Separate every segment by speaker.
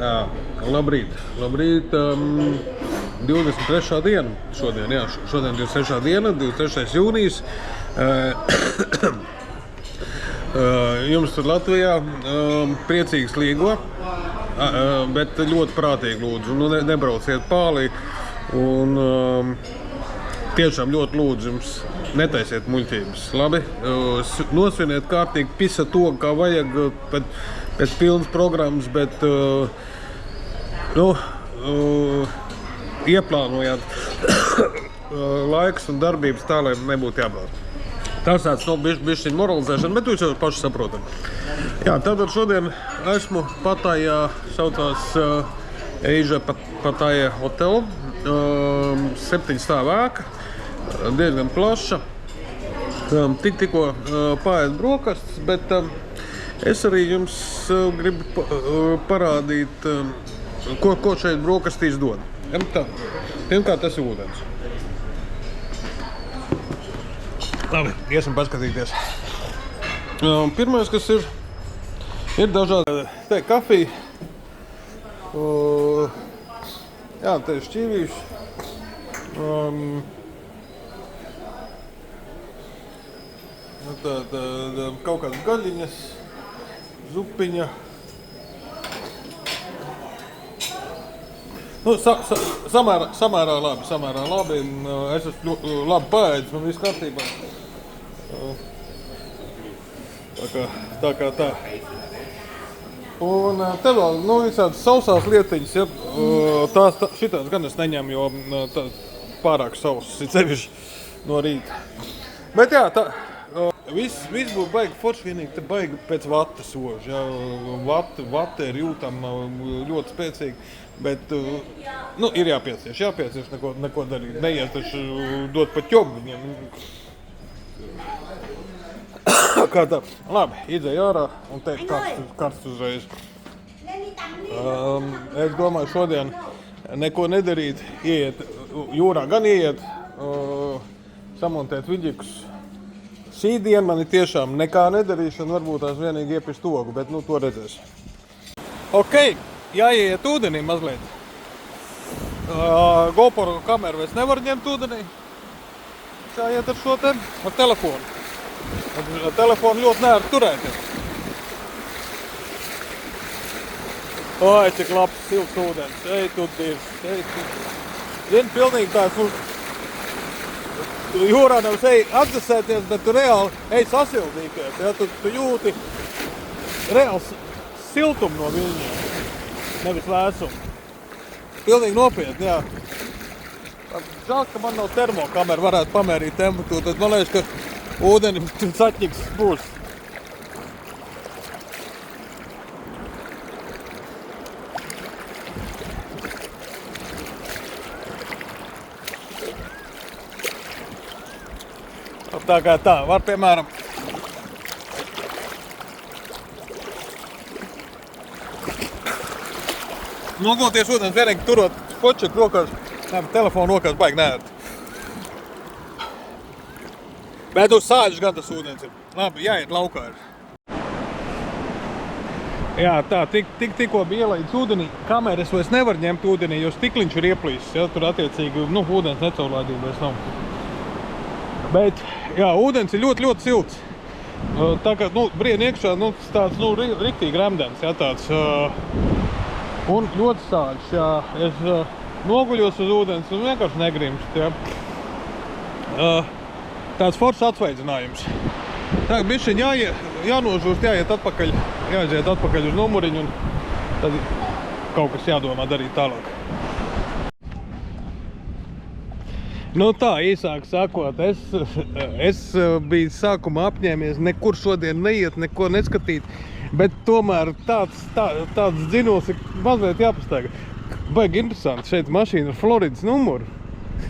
Speaker 1: Jā, labrīt. 23. diena šodien, jā, šodien 23. diena, 23. jūnijas. Jums tur Latvijā priecīgs līgo, bet ļoti prātīgi lūdzu, nebrauciet pālī un tiešām ļoti lūdzu jums netaisiet muļķības, labi? Nosviniet kārtīgi, pisa to, kā vajag, pēc pilnas programmas, bet ieplānojāt laiks un darbības tā, lai nebūtu jābrauc. Tas tāds bišķiņ moralizēšana, bet jūs jau paši saprotam. Jā, tātad šodien esmu Patājā, saucās Asia Pattaya Hotel, 7 stāvu ēka, diezgan plaša. Tikko paēst brokastis, bet es arī jums gribu parādīt, ko šeit brokastīs dod. Pirmkārt, tas ir ūdens. Labi, iesim paskatīties. Pirmais, kas ir dažādi. Te kafija. Jā, te ir šķīvīši. Kaut kādas gaļiņas, zupiņa. Samērā labi. Es esmu labi paēdis, man viss kārtībā. Tā. Un te vēl, visādas sausās lietiņas, ja. Šitāds gan es neņemu, jo pārāk sauss, ir sevišķi no rīta. Bet jā, viss būtu baigi forši, vienīgi te baigi pēc vata sož, ja. Vata ir jūtama ļoti spēcīgi. Bet, ir jāpiecieš neko darīt. Neiet taču dot pa ķobu viņiem. Kā tā? Labi, idzēj ārā un te karsts uzreiz. Es domāju, šodien neko nedarīt, ieiet jūrā, gan ieiet, samontēt viģikus. Šī diena man ir tiešām nekā nedarīšana, varbūt tās vienīgi iepist ogu, bet to redzēs. Ok. Jāiet ūdenī mazliet. GoPro kameru es nevaru ņemt ūdenī. Jāiet ar šo ar telefonu. Ar telefonu ļoti nevar turēties. Oi, cik labs silts ūdens. Ej, tu dirs. Zini, pilnīgi tāds, tu jūrā nevis ej atdzesēties, bet tu reāli ej sasildīties. Ja? Tu jūti reāli siltumu no viņiem. Nevis vēsumu. Pilnīgi nopietni, jā. Žēl, ka man nav termokamera, varētu pamērīt temperatūru, tad man liekas, ka ūdenim saķiks būs. Tā kā tā, var piemēram nogoties ūdens vienīgi turot počeku rokās, telefonu rokās baigi neērt. Bet uz sāģis gan tas ūdens ir. Labi, jāiet laukā ir. Jā, tā, tikko bija ielaidis ūdenī. Kameras vairs nevar ņemt ūdenī, jo stikliņš ir ieplīsis. Ja, tur attiecīgi, ūdens necaurlaidība vairs nav. Bet, jā, ūdens ir ļoti, ļoti silts. Tā kā, brien iekšā, tāds, riktīgi remdens, ja, tāds. Un ļoti sāļš, jā. Es noguļos uz ūdens un vienkārši negrimst, jā. Tāds foršs atsveidzinājums. Tā, bišķiņ jānožūst, jāiet atpakaļ, jāiziet atpakaļ uz numuriņu un tad kaut kas jādomā darīt tālāk. Tā, īsāk sakot, es biju sākumā apņēmies nekur šodien neiet, neko neskatīt. Bet tomēr tāds dzinos ir mazliet jāpastaigā. Baigi interesanti, šeit mašīna ar Floridas numuru.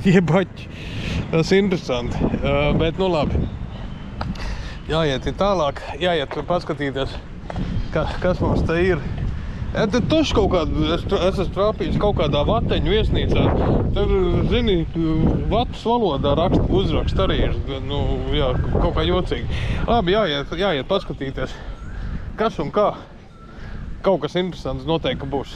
Speaker 1: Jebaķi, tas ir interesanti. Bet, labi. Jāiet tālāk, jāiet paskatīties, kas mums te ir. Tad toši kaut kādu, es esmu trāpījis kaut kādā vateņu viesnīcā. Tur, zini, vatas valodā uzrakst arī ir, kaut kā jocīgi. Labi, jāiet paskatīties. Kas un kā? Kaut kas interesants noteikti būs.